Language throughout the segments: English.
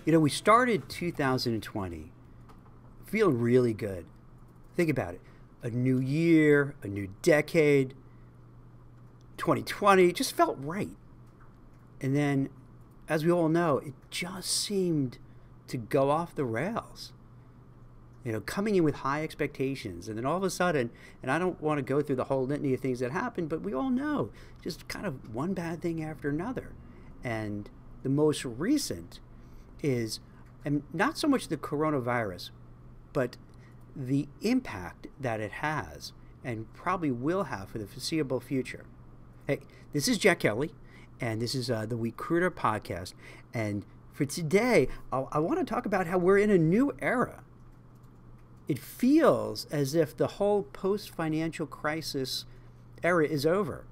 We started 2020 feeling really good. Think about it. A new year, a new decade, 2020 just felt right. And then, as we all know, it just seemed to go off the rails. Coming in with high expectations. And then all of a sudden, and I don't want to go through the whole litany of things that happened, but we all know, just kind of one bad thing after another. And the most recent is, and not so much the coronavirus, but the impact that it has and probably will have for the foreseeable future. Hey, this is Jack Kelly, and this is the WeCruitr Podcast. And for today, I want to talk about how we're in a new era. It feels as if the whole post-financial crisis era is over.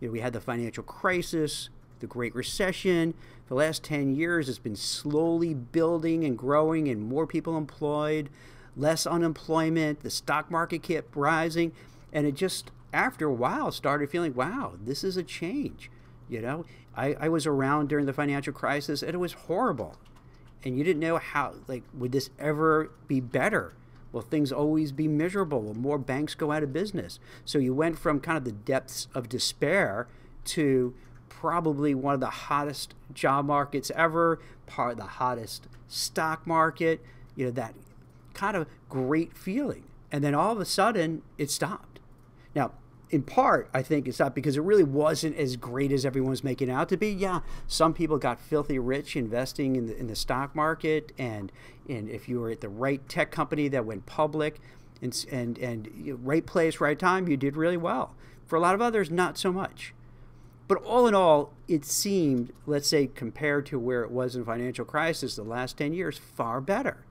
We had the financial crisis, the Great Recession. For the last 10 years, it's been slowly building and growing and more people employed, less unemployment, the stock market kept rising, and it just, after a while, started feeling, wow, this is a change. I was around during the financial crisis, and it was horrible. And you didn't know how, would this ever be better? Will things always be miserable? Will more banks go out of business? So you went from kind of the depths of despair to probably one of the hottest job markets ever, part of the hottest stock market, that kind of great feeling. And then all of a sudden, it stopped. Now, in part, I think it's not because it really wasn't as great as everyone's making it out to be. Yeah, some people got filthy rich investing in the stock market, and if you were at the right tech company that went public, and right place, right time, you did really well. For a lot of others, not so much. But all in all, it seemed, let's say, compared to where it was in financial crisis the last 10 years, far better.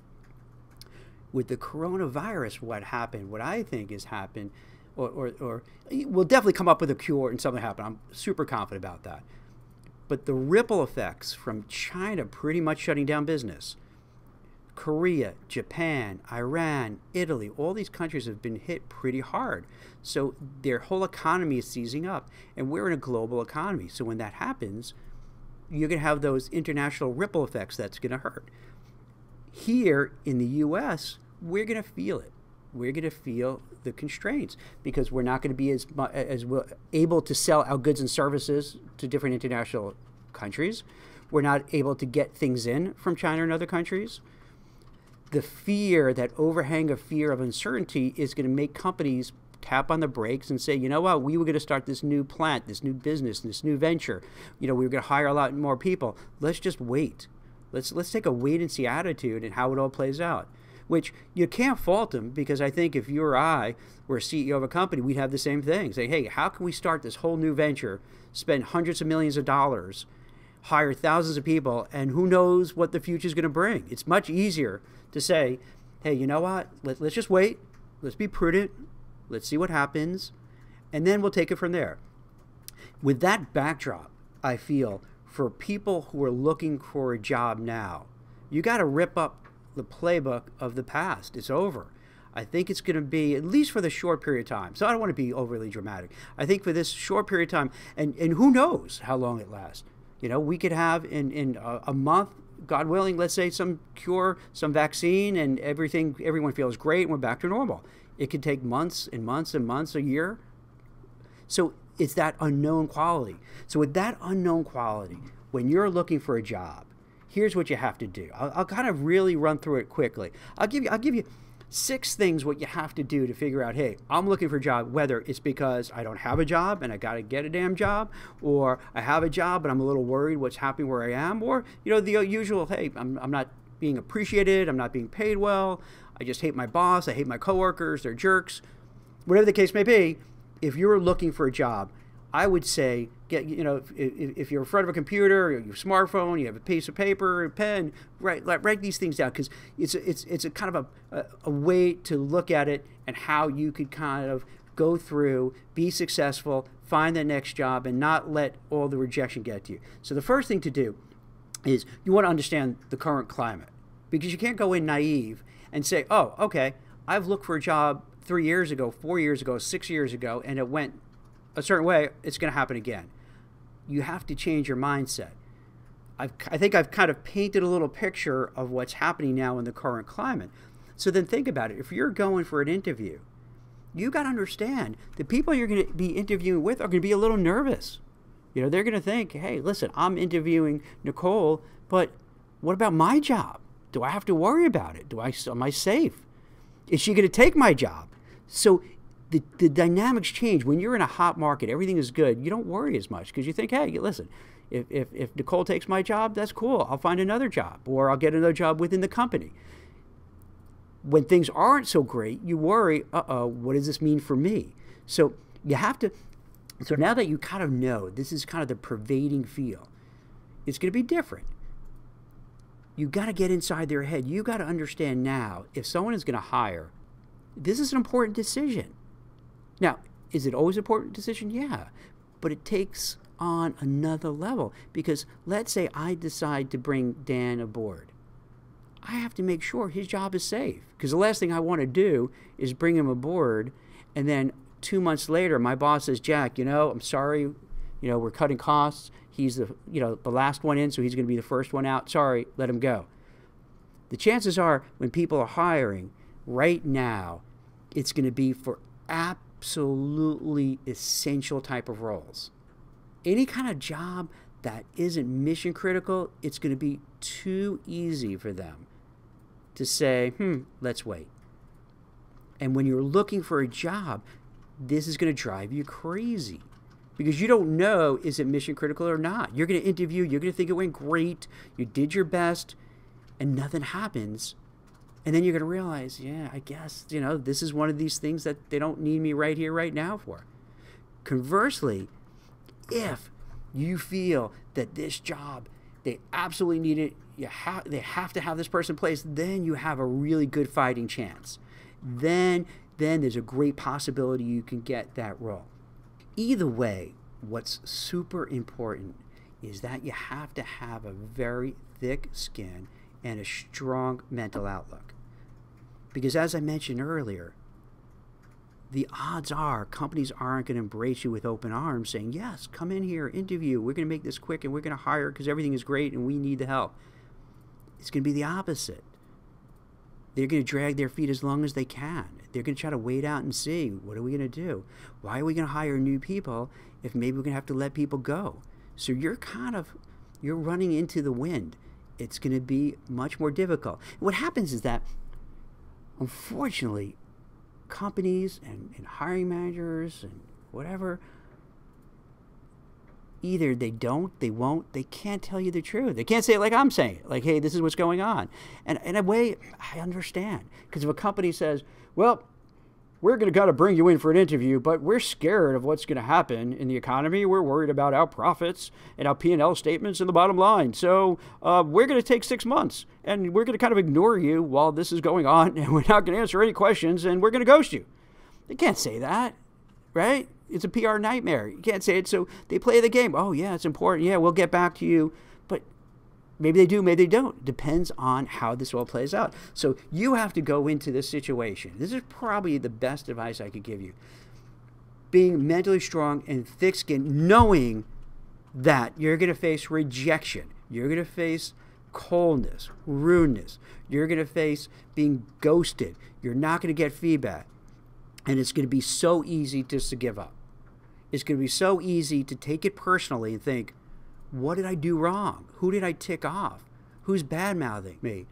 With the coronavirus, what I think has happened, or we'll definitely come up with a cure and something happen. I'm super confident about that. But the ripple effects from China pretty much shutting down business, Korea, Japan, Iran, Italy, all these countries have been hit pretty hard. So their whole economy is seizing up. And we're in a global economy. So when that happens, you're going to have those international ripple effects that's going to hurt. Here in the U.S., we're going to feel it. We're going to feel the constraints because we're not going to be as able to sell our goods and services to different international countries. We're not able to get things in from China and other countries. The fear, that overhang of fear of uncertainty, is going to make companies tap on the brakes and say, you know what, we were going to start this new plant, this new business, this new venture. We were going to hire a lot more people. Let's just wait. Let's take a wait and see attitude and how it all plays out. Which you can't fault them, because I think if you or I were a CEO of a company, we'd have the same thing. Say, hey, how can we start this whole new venture, spend hundreds of millions of dollars, hire thousands of people, and who knows what the future is going to bring? It's much easier to say, hey, you know what? Let's just wait. Let's be prudent. Let's see what happens. And then we'll take it from there. With that backdrop, I feel for people who are looking for a job now, you got to rip up the playbook of the past. It's over. I think it's going to be, at least for the short period of time. So I don't want to be overly dramatic. I think for this short period of time, and who knows how long it lasts. We could have in a month, God willing, let's say some cure, some vaccine, and everyone feels great and we're back to normal. It could take months and months and months, a year. So it's that unknown quality. So with that unknown quality, when you're looking for a job, here's what you have to do. I'll kind of really run through it quickly. I'll give you 6 things what you have to do to figure out, hey, I'm looking for a job, whether it's because I don't have a job and I got to get a damn job, or I have a job but I'm a little worried what's happening where I am, or, the usual, hey, I'm not being appreciated, I'm not being paid well, I just hate my boss, I hate my coworkers, they're jerks. Whatever the case may be, if you're looking for a job, I would say, if you're in front of a computer, or your smartphone, you have a piece of paper, a pen, write these things down, because it's a kind of a way to look at it and how you could kind of go through, be successful, find the next job, and not let all the rejection get to you. So the first thing to do is you want to understand the current climate, because you can't go in naive and say, oh, okay, I've looked for a job 3 years ago, 4 years ago, 6 years ago, and it went a certain way, it's going to happen again. You have to change your mindset. I think I've kind of painted a little picture of what's happening now in the current climate. So then think about it. If you're going for an interview, you got to understand the people you're going to be interviewing with are going to be a little nervous. They're going to think, hey, listen, I'm interviewing Nicole, but what about my job? Do I have to worry about it? Am I safe? Is she going to take my job? So the dynamics change. When you're in a hot market, everything is good. You don't worry as much because you think, hey, listen, if Nicole takes my job, that's cool. I'll find another job, or I'll get another job within the company. When things aren't so great, you worry, what does this mean for me? So you have to, so now that you kind of know, this is kind of the pervading feel, it's going to be different. You got to get inside their head. You got to understand now, if someone is going to hire, this is an important decision. Now, is it always an important decision? Yeah, but it takes on another level, because let's say I decide to bring Dan aboard. I have to make sure his job is safe, because the last thing I want to do is bring him aboard and then 2 months later my boss says, Jack, I'm sorry, we're cutting costs. He's the last one in, so he's going to be the first one out. Sorry, let him go. The chances are when people are hiring right now, it's going to be for absolutely essential type of roles. Any kind of job that isn't mission critical, it's going to be too easy for them to say, let's wait. And when you're looking for a job, this is going to drive you crazy, because you don't know, is it mission critical or not? You're going to interview, you're going to think it went great, you did your best, and nothing happens. And then you're going to realize, yeah, I guess, this is one of these things that they don't need me right here, right now for. Conversely, if you feel that this job, they absolutely need it, they have to have this person placed, then you have a really good fighting chance. Then there's a great possibility you can get that role. Either way, what's super important is that you have to have a very thick skin and a strong mental outlook. Because as I mentioned earlier, the odds are companies aren't going to embrace you with open arms saying, yes, come in here, interview, we're going to make this quick and we're going to hire because everything is great and we need the help. It's going to be the opposite. They're going to drag their feet as long as they can. They're going to try to wait out and see, what are we going to do? Why are we going to hire new people if maybe we're going to have to let people go? So you're running into the wind. It's going to be much more difficult. What happens is that, unfortunately, companies and hiring managers and whatever, either they don't, they won't, they can't tell you the truth. They can't say it like I'm saying it, like, hey, this is what's going on. And in a way, I understand. Because if a company says, well, we're going to got to bring you in for an interview, but we're scared of what's going to happen in the economy. We're worried about our profits and our P&L statements and the bottom line. So we're going to take 6 months, and we're going to kind of ignore you while this is going on, and we're not going to answer any questions, and we're going to ghost you. They can't say that, right? It's a PR nightmare. You can't say it. So they play the game. Oh, yeah, it's important. Yeah, we'll get back to you. But maybe they do, maybe they don't. Depends on how this all plays out. So you have to go into this situation. This is probably the best advice I could give you. Being mentally strong and thick-skinned, knowing that you're going to face rejection. You're going to face coldness, rudeness. You're going to face being ghosted. You're not going to get feedback. And it's going to be so easy just to give up. It's going to be so easy to take it personally and think, what did I do wrong? Who did I tick off? Who's bad-mouthing me?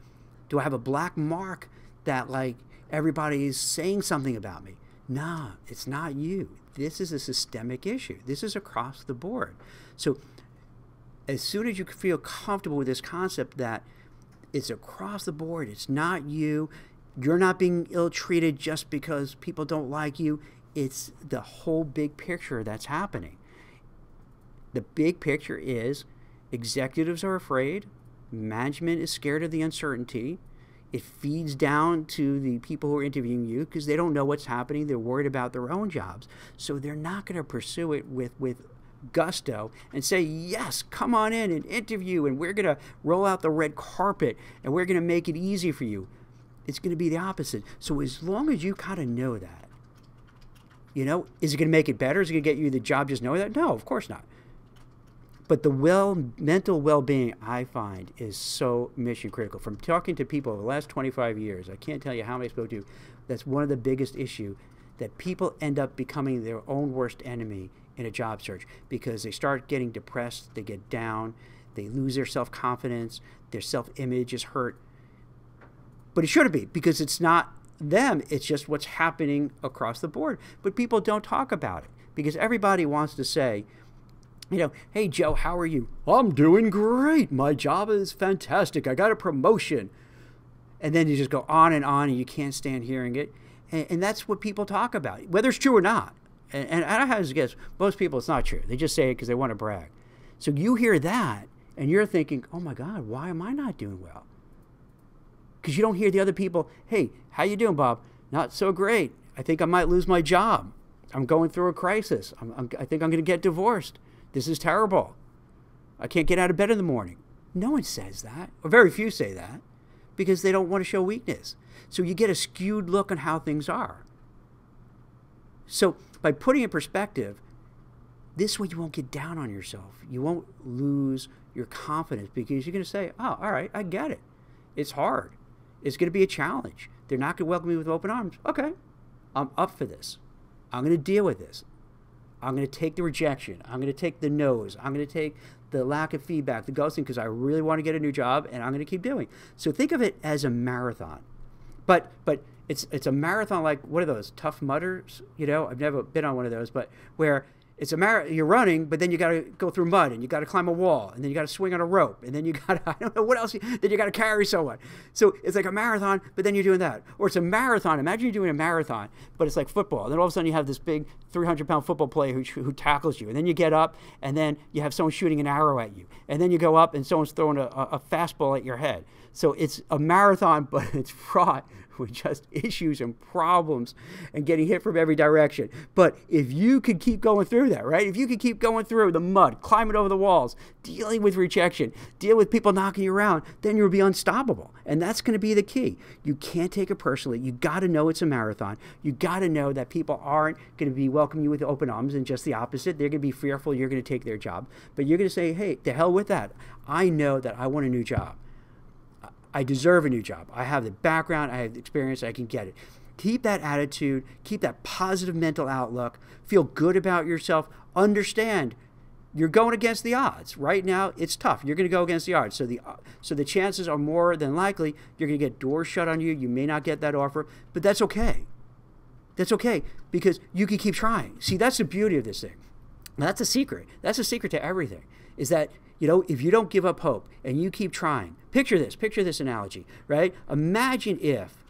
Do I have a black mark that, like, everybody is saying something about me? No, it's not you. This is a systemic issue. This is across the board. So as soon as you feel comfortable with this concept that it's across the board, it's not you, you're not being ill-treated just because people don't like you, it's the whole big picture that's happening. The big picture is executives are afraid, management is scared of the uncertainty, it feeds down to the people who are interviewing you because they don't know what's happening, they're worried about their own jobs, so they're not going to pursue it with gusto and say, yes, come on in and interview, and we're going to roll out the red carpet, and we're going to make it easy for you. It's going to be the opposite. So as long as you kind of know that, is it going to make it better? Is it going to get you the job just knowing that? No, of course not. But the mental well-being, I find, is so mission critical. From talking to people over the last 25 years, I can't tell you how many I spoke to, that's one of the biggest issues, that people end up becoming their own worst enemy in a job search because they start getting depressed, they get down, they lose their self-confidence, their self-image is hurt. But it shouldn't be, because it's not them, it's just what's happening across the board. But people don't talk about it because everybody wants to say, hey, Joe, how are you? I'm doing great. My job is fantastic. I got a promotion. And then you just go on, and you can't stand hearing it. And that's what people talk about, whether it's true or not. And I have to guess, most people, it's not true. They just say it because they want to brag. So you hear that, and you're thinking, oh, my God, why am I not doing well? Because you don't hear the other people, hey, how you doing, Bob? Not so great. I think I might lose my job. I'm going through a crisis. I think I'm going to get divorced. This is terrible. I can't get out of bed in the morning. No one says that, or very few say that, because they don't want to show weakness. So you get a skewed look on how things are. So by putting in perspective, this way you won't get down on yourself. You won't lose your confidence because you're going to say, oh, all right, I get it. It's hard. It's going to be a challenge. They're not going to welcome me with open arms. Okay, I'm up for this. I'm going to deal with this. I'm going to take the rejection. I'm going to take the no's. I'm going to take the lack of feedback, the ghosting, because I really want to get a new job, and I'm going to keep doing. So think of it as a marathon. But it's a marathon like, what are those, Tough Mudders? I've never been on one of those, but where it's a marathon, you're running, but then you got to go through mud, and you got to climb a wall, and then you got to swing on a rope, and then you got to, I don't know what else, then you got to carry someone. So it's like a marathon, but then you're doing that. Or it's a marathon. Imagine you're doing a marathon, but it's like football. And then all of a sudden you have this big 300-pound football player who tackles you, and then you get up, and then you have someone shooting an arrow at you, and then you go up, and someone's throwing a fastball at your head. So it's a marathon, but it's fraught with just issues and problems and getting hit from every direction. But if you could keep going through that, right? If you could keep going through the mud, climbing over the walls, dealing with rejection, deal with people knocking you around, then you'll be unstoppable. And that's going to be the key. You can't take it personally. You got to know it's a marathon. You got to know that people aren't going to be welcoming you with open arms, and just the opposite. They're going to be fearful you're going to take their job. But you're going to say, hey, to hell with that. I know that I want a new job. I deserve a new job. I have the background, I have the experience, I can get it. Keep that attitude, keep that positive mental outlook, feel good about yourself, understand you're going against the odds. Right now, it's tough. You're going to go against the odds. So the chances are more than likely you're going to get doors shut on you. You may not get that offer, but that's okay. That's okay, because you can keep trying. See, that's the beauty of this thing. Now, that's a secret. That's a secret to everything, is that, if you don't give up hope and you keep trying, picture this analogy, right? Imagine if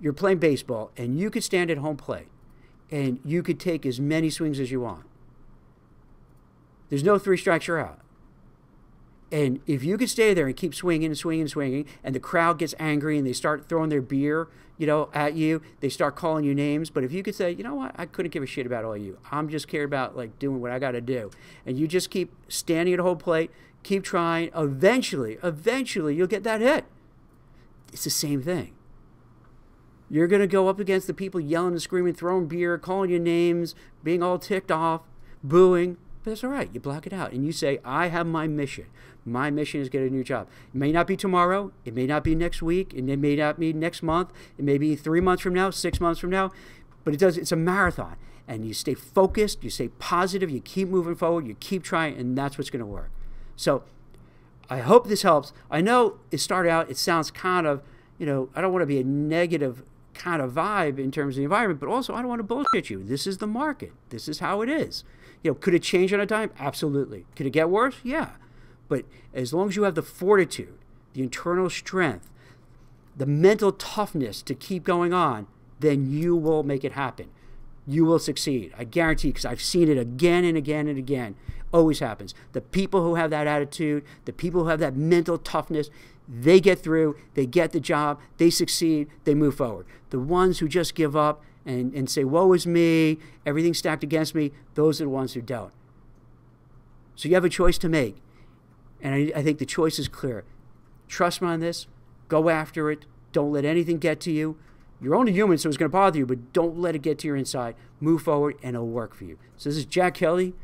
you're playing baseball and you could stand at home plate and you could take as many swings as you want. There's no 3 strikes, you're out. And if you could stay there and keep swinging and swinging and swinging, and the crowd gets angry and they start throwing their beer, at you, they start calling you names. But if you could say, you know what, I couldn't give a shit about all of you. I'm just care about doing what I got to do. And you just keep standing at home plate, keep trying. Eventually, you'll get that hit. It's the same thing. You're going to go up against the people yelling and screaming, throwing beer, calling you names, being all ticked off, booing. But that's all right. You block it out. And you say, I have my mission. My mission is to get a new job. It may not be tomorrow. It may not be next week. And it may not be next month. It may be 3 months from now, 6 months from now. But it's a marathon. And you stay focused. You stay positive. You keep moving forward. You keep trying. And that's what's going to work. So I hope this helps. I know it sounds kind of, I don't want to be a negative kind of vibe in terms of the environment, but also I don't want to bullshit you. This is the market. This is how it is. Could it change on a dime? Absolutely. Could it get worse? Yeah. But as long as you have the fortitude, the internal strength, the mental toughness to keep going on, then you will make it happen. You will succeed. I guarantee, because I've seen it again and again and again. Always happens. The people who have that attitude, the people who have that mental toughness, they get through, they get the job, they succeed, they move forward. The ones who just give up and say, woe is me, everything's stacked against me, those are the ones who don't. So you have a choice to make. And I think the choice is clear. Trust me on this. Go after it. Don't let anything get to you. You're only human, so it's going to bother you, but don't let it get to your inside. Move forward, and it'll work for you. So this is Jack Kelly,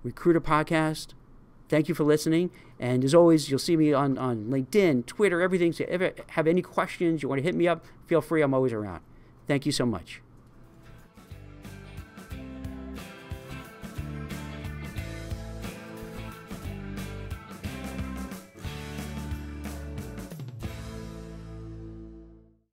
WeCruitr Podcast. thank you for listening. And as always, you'll see me on LinkedIn, Twitter, everything. So if you ever have any questions, you want to hit me up, feel free. I'm always around. Thank you so much.